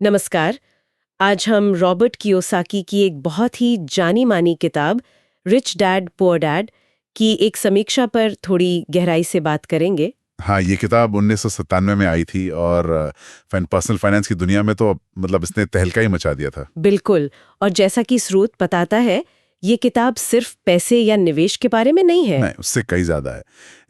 नमस्कार। आज हम रॉबर्ट कियोसाकी की एक बहुत ही जानी मानी किताब रिच डैड पुअर डैड की एक समीक्षा पर थोड़ी गहराई से बात करेंगे। हाँ, ये किताब 1997 में आई थी और पर्सनल फाइनेंस की दुनिया में तो मतलब इसने तहलका ही मचा दिया था। बिल्कुल। और जैसा कि स्रोत बताता है, ये किताब सिर्फ पैसे या निवेश के बारे में नहीं है। नहीं, उससे कई ज़्यादा है।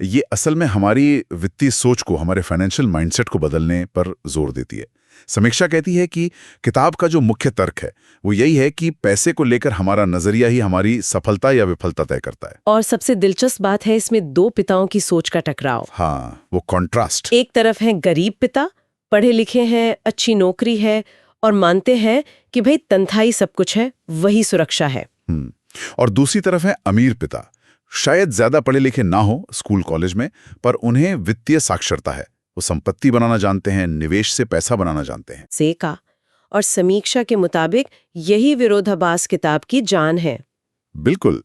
ये असल में हमारी वित्तीय सोच को, हमारे फाइनेंशियल माइंडसेट को बदलने पर जोर देती है। समीक्षा कहती है कि किताब का जो मुख्य तर्क है, वो यही है कि पैसे को लेकर हमारा नज़रिया ही हमारी सफलता या विफलता तय करता है। और सबसे दिलचस्प बात है इसमें दो पिताओं की सोच का टकराव। हाँ, वो कॉन्ट्रास्ट। एक तरफ है गरीब पिता, पढ़े लिखे हैं, अच्छी नौकरी है और मानते हैं कि भाई तनख्वाही सब कुछ है, वही सुरक्षा है। और दूसरी तरफ है अमीर पिता, शायद ज्यादा पढ़े लिखे ना हो स्कूल कॉलेज में, पर उन्हें वित्तीय साक्षरता है। वो संपत्ति बनाना जानते हैं, निवेश से पैसा बनाना जानते हैं। सेका और समीक्षा के मुताबिक यही विरोधाभास किताब की जान है। बिल्कुल।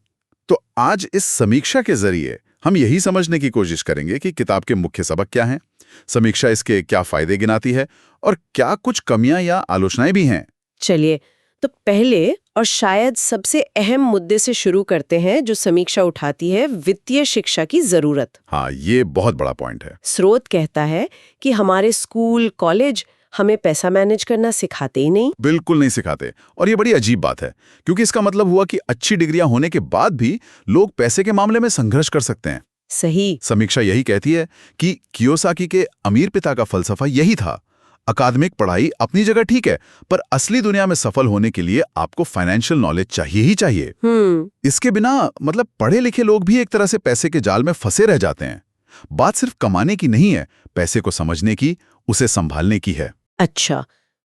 तो आज इस समीक्षा के जरिए हम यही समझने की कोशिश करेंगे कि किताब के मुख्य सबक क्या हैं, समीक्षा इसके क्या फायदे गिनाती है और क्या कुछ कमियां या आलोचनाएं भी हैं। चलिए, तो पहले और शायद सबसे अहम मुद्दे से शुरू करते हैं जो समीक्षा उठाती है, वित्तीय शिक्षा की जरूरत। हाँ, ये बहुत बड़ा पॉइंट है। स्रोत कहता है कि हमारे स्कूल कॉलेज हमें पैसा मैनेज करना सिखाते ही नहीं। बिल्कुल नहीं सिखाते, और ये बड़ी अजीब बात है, क्योंकि इसका मतलब हुआ कि अच्छी डिग्रियां होने के बाद भी लोग पैसे के मामले में संघर्ष कर सकते हैं। सही। समीक्षा यही कहती है कि कियोसाकी के अमीर पिता का फलसफा यही था, अकादमिक पढ़ाई अपनी जगह ठीक है, पर असली दुनिया में सफल होने के लिए आपको फाइनेंशियल नॉलेज चाहिए ही चाहिए। इसके बिना मतलब पढ़े लिखे लोग भी एक तरह से पैसे के जाल में फंसे रह जाते हैं। बात सिर्फ कमाने की नहीं है, पैसे को समझने की, उसे संभालने की है। अच्छा,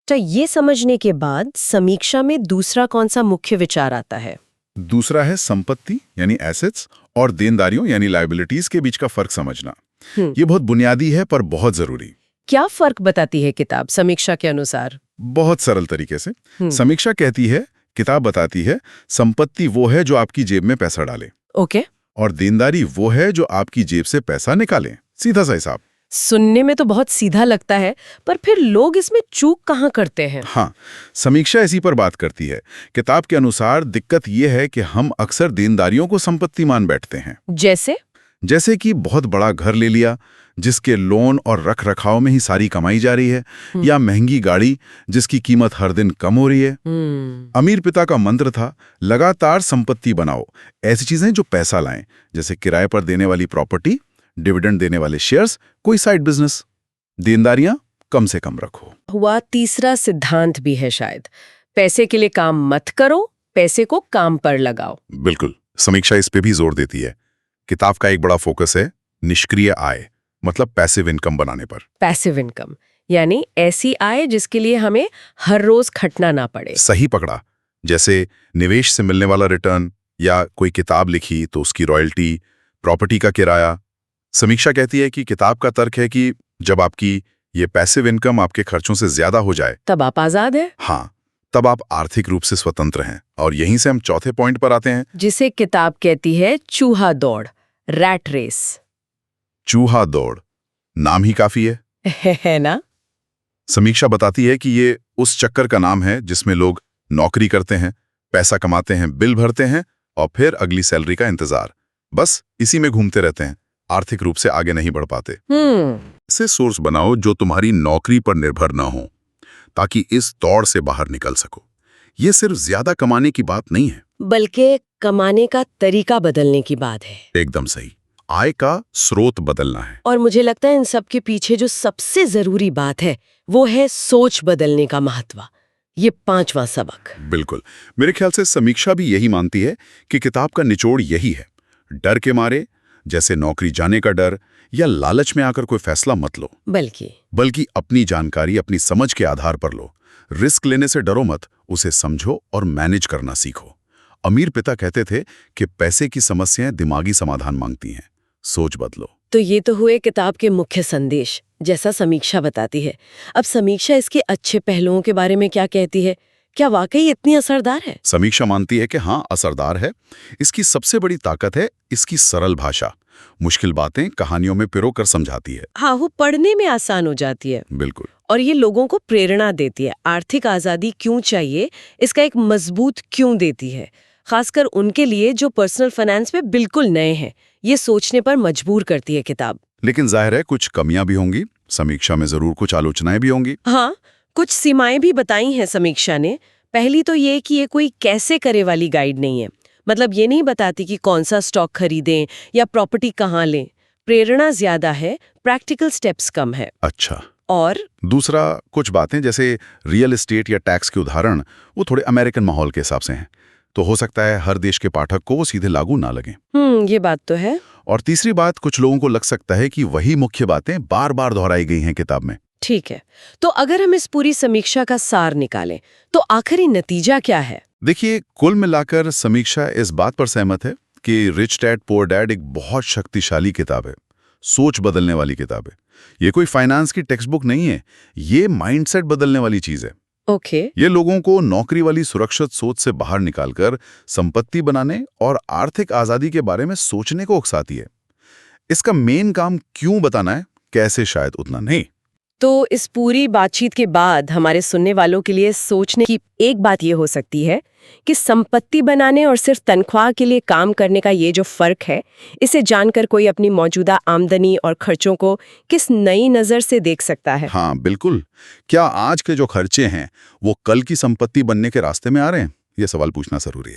तो ये समझने के बाद समीक्षा में दूसरा कौन सा मुख्य विचार आता है? दूसरा है संपत्ति यानी एसेट्स और देनदारियों यानी लायबिलिटीज के बीच का फर्क समझना। ये बहुत बुनियादी है पर बहुत जरूरी। क्या फर्क बताती है किताब समीक्षा के अनुसार? बहुत सरल तरीके से समीक्षा कहती है, किताब बताती है, संपत्ति वो है जो आपकी जेब में पैसा डाले। ओके। और देनदारी वो है जो आपकी जेब से पैसा निकाले। सीधा सा हिसाब। सुनने में तो बहुत सीधा लगता है, पर फिर लोग इसमें चूक कहाँ करते हैं? हाँ, समीक्षा इसी पर बात करती है। किताब के अनुसार दिक्कत ये है कि हम अक्सर देनदारियों को संपत्ति मान बैठते हैं। जैसे कि बहुत बड़ा घर ले लिया जिसके लोन और रख रखाव में ही सारी कमाई जा रही है, या महंगी गाड़ी जिसकी कीमत हर दिन कम हो रही है। अमीर पिता का मंत्र था, लगातार संपत्ति बनाओ, ऐसी चीजें जो पैसा लाएं, जैसे किराए पर देने वाली प्रॉपर्टी, डिविडेंड देने वाले शेयर्स, कोई साइड बिजनेस। देनदारियां कम से कम रखो। हुआ तीसरा सिद्धांत भी है शायद, पैसे के लिए काम मत करो, पैसे को काम पर लगाओ। बिल्कुल, समीक्षा इस पे भी जोर देती है। किताब का एक बड़ा फोकस है निष्क्रिय आय, मतलब पैसिव इनकम बनाने पर। पैसिव इनकम यानी ऐसी आय जिसके लिए हमें हर रोज खटना ना पड़े। सही पकड़ा। जैसे निवेश से मिलने वाला रिटर्न, या कोई किताब लिखी तो उसकी रॉयल्टी, प्रॉपर्टी का किराया। समीक्षा कहती है कि किताब का तर्क है कि जब आपकी ये पैसिव इनकम आपके खर्चों से ज्यादा हो जाए, तब आप आजाद हैं। हाँ, तब आप आर्थिक रूप से स्वतंत्र हैं। और यहीं से हम चौथे पॉइंट पर आते हैं, जिसे किताब कहती है चूहा दौड़, रैट रेस। चूहा दौड़, नाम ही काफी है ना? समीक्षा बताती है कि ये उस चक्कर का नाम है जिसमें लोग नौकरी करते हैं, पैसा कमाते हैं, बिल भरते हैं और फिर अगली सैलरी का इंतजार। बस इसी में घूमते रहते हैं, आर्थिक रूप से आगे नहीं बढ़ पाते। इसे सोर्स बनाओ जो तुम्हारी नौकरी पर निर्भर ना हो, ताकि इस दौड़ से बाहर निकल सको। ये सिर्फ ज्यादा कमाने की बात नहीं है, बल्कि कमाने का तरीका बदलने की बात है। एकदम सही। आय का स्रोत बदलना है। और मुझे लगता है इन सब के पीछे जो सबसे जरूरी बात है वो है सोच बदलने का महत्व। ये पांचवा सबक। बिल्कुल, मेरे ख्याल से समीक्षा भी यही मानती है कि किताब का निचोड़ यही है। डर के मारे, जैसे नौकरी जाने का डर या लालच में आकर कोई फैसला मत लो, बल्कि अपनी जानकारी, अपनी समझ के आधार पर लो। रिस्क लेने से डरो मत, उसे समझो और मैनेज करना सीखो। अमीर पिता कहते थे कि पैसे की समस्याएं दिमागी समाधान मांगती हैं, सोच बदलो। तो ये तो हुए किताब के मुख्य संदेश, जैसा समीक्षा बताती है। अब समीक्षा इसके अच्छे पहलुओं के बारे में क्या कहती है? क्या वाकई इतनी असरदार है? समीक्षा मानती है कि हाँ, असरदार है। इसकी सबसे बड़ी ताकत है इसकी सरल भाषा। मुश्किल बातें कहानियों में पिरो कर समझाती है। हाँ, वो पढ़ने में आसान हो जाती है। बिल्कुल। और ये लोगों को प्रेरणा देती है। आर्थिक आज़ादी क्यों चाहिए, इसका एक मजबूत क्यों देती है। खासकर उनके लिए जो पर्सनल फाइनेंस में बिल्कुल नए हैं, ये सोचने पर मजबूर करती है किताब। लेकिन जाहिर है कुछ कमियां भी होंगी। समीक्षा में जरूर कुछ आलोचनाएं भी होंगी। हाँ, कुछ सीमाएं भी बताई हैं समीक्षा ने। पहली तो ये कि ये कोई कैसे करे वाली गाइड नहीं है। मतलब ये नहीं बताती कि कौन सा स्टॉक खरीदें या प्रॉपर्टी कहाँ लें। प्रेरणा ज्यादा है, प्रैक्टिकल स्टेप्स कम है। अच्छा। और दूसरा, कुछ बातें जैसे रियल एस्टेट या टैक्स के उदाहरण वो थोड़े अमेरिकन माहौल के हिसाब से हैं, तो हो सकता है हर देश के पाठक को वो सीधे लागू ना लगें। ये बात तो है। और तीसरी बात, कुछ लोगों को लग सकता है कि वही मुख्य बातें बार बार दोहराई गई हैं किताब में। ठीक है, तो अगर हम इस पूरी समीक्षा का सार निकालें तो आखिरी नतीजा क्या है? देखिए, कुल मिलाकर समीक्षा इस बात पर सहमत है कि रिच डैड पुअर डैड एक बहुत शक्तिशाली किताब है, सोच बदलने वाली किताब है। ये कोई फाइनेंस की टेक्स्ट बुक नहीं है, ये माइंडसेट बदलने वाली चीज है। ओके। ये लोगों को नौकरी वाली सुरक्षित सोच से बाहर निकालकर संपत्ति बनाने और आर्थिक आजादी के बारे में सोचने को उकसाती है। इसका मेन काम क्यों बताना है, कैसे शायद उतना नहीं। तो इस पूरी बातचीत के बाद हमारे सुनने वालों के लिए सोचने की एक बात ये हो सकती है कि संपत्ति बनाने और सिर्फ तनख्वाह के लिए काम करने का ये जो फर्क है, इसे जानकर कोई अपनी मौजूदा आमदनी और खर्चों को किस नई नजर से देख सकता है। हाँ बिल्कुल। क्या आज के जो खर्चे हैं वो कल की संपत्ति बनने के रास्ते में आ रहे हैं? ये सवाल पूछना जरूरी है।